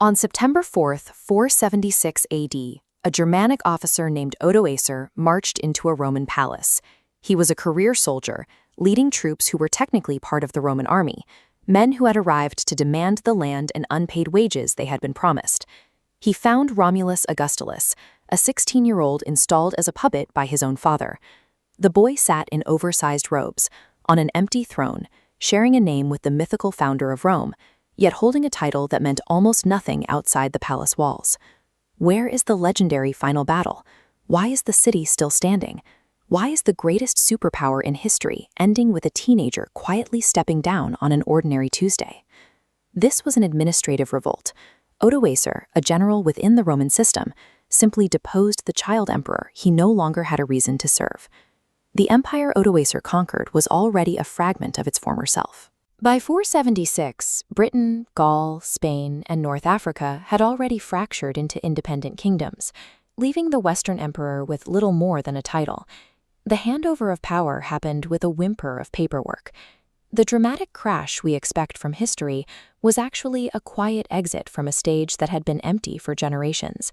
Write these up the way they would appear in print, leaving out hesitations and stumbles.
On September 4, 476 AD, a Germanic officer named Odoacer marched into a Roman palace. He was a career soldier, leading troops who were technically part of the Roman army, men who had arrived to demand the land and unpaid wages they had been promised. He found Romulus Augustulus, a 16-year-old installed as a puppet by his own father. The boy sat in oversized robes, on an empty throne, sharing a name with the mythical founder of Rome, yet holding a title that meant almost nothing outside the palace walls. Where is the legendary final battle? Why is the city still standing? Why is the greatest superpower in history ending with a teenager quietly stepping down on an ordinary Tuesday? This was an administrative revolt. Odoacer, a general within the Roman system, simply deposed the child emperor he no longer had a reason to serve. The empire Odoacer conquered was already a fragment of its former self. By 476, Britain, Gaul, Spain, and North Africa had already fractured into independent kingdoms, leaving the Western emperor with little more than a title. The handover of power happened with a whimper of paperwork. The dramatic crash we expect from history was actually a quiet exit from a stage that had been empty for generations.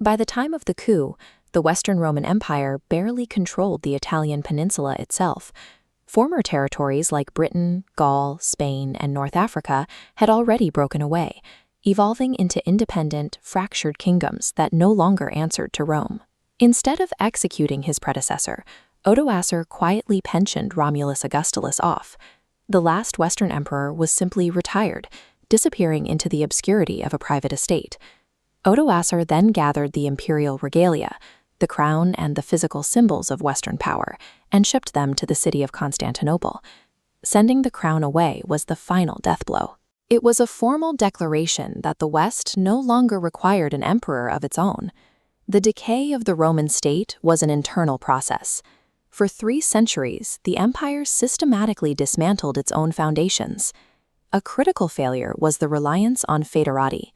By the time of the coup, the Western Roman Empire barely controlled the Italian peninsula itself. Former territories like Britain, Gaul, Spain, and North Africa had already broken away, evolving into independent, fractured kingdoms that no longer answered to Rome. Instead of executing his predecessor, Odoacer quietly pensioned Romulus Augustulus off. The last Western emperor was simply retired, disappearing into the obscurity of a private estate. Odoacer then gathered the imperial regalia, the crown and the physical symbols of Western power, and shipped them to the city of Constantinople. Sending the crown away was the final death blow. It was a formal declaration that the West no longer required an emperor of its own. The decay of the Roman state was an internal process. For 3 centuries, the empire systematically dismantled its own foundations. A critical failure was the reliance on foederati.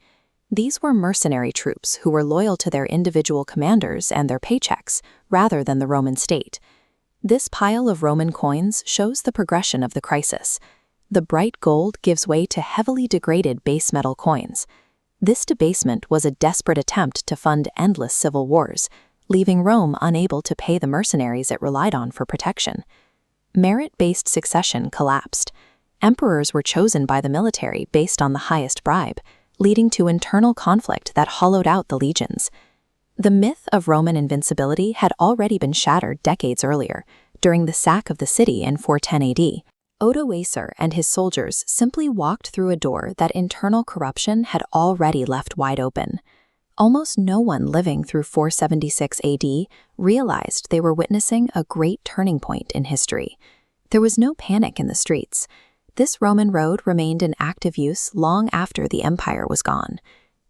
These were mercenary troops who were loyal to their individual commanders and their paychecks, rather than the Roman state. This pile of Roman coins shows the progression of the crisis. The bright gold gives way to heavily degraded base metal coins. This debasement was a desperate attempt to fund endless civil wars, leaving Rome unable to pay the mercenaries it relied on for protection. Merit-based succession collapsed. Emperors were chosen by the military based on the highest bribe, leading to internal conflict that hollowed out the legions. The myth of Roman invincibility had already been shattered decades earlier, during the sack of the city in 410 AD. Odoacer and his soldiers simply walked through a door that internal corruption had already left wide open. Almost no one living through 476 AD realized they were witnessing a great turning point in history. There was no panic in the streets. This Roman road remained in active use long after the empire was gone.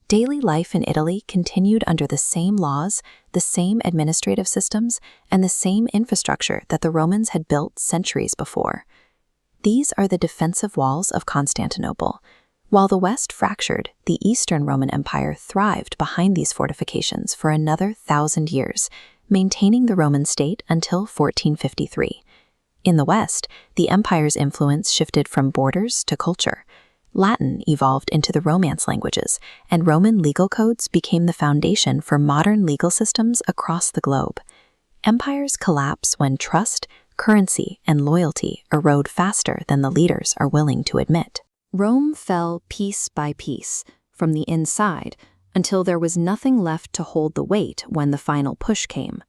Daily life in Italy continued under the same laws, the same administrative systems, and the same infrastructure that the Romans had built centuries before. These are the defensive walls of Constantinople. While the West fractured, the Eastern Roman Empire thrived behind these fortifications for another 1,000 years, maintaining the Roman state until 1453. In the West, the empire's influence shifted from borders to culture. Latin evolved into the Romance languages, and Roman legal codes became the foundation for modern legal systems across the globe. Empires collapse when trust, currency, and loyalty erode faster than the leaders are willing to admit. Rome fell piece by piece, from the inside, until there was nothing left to hold the weight when the final push came.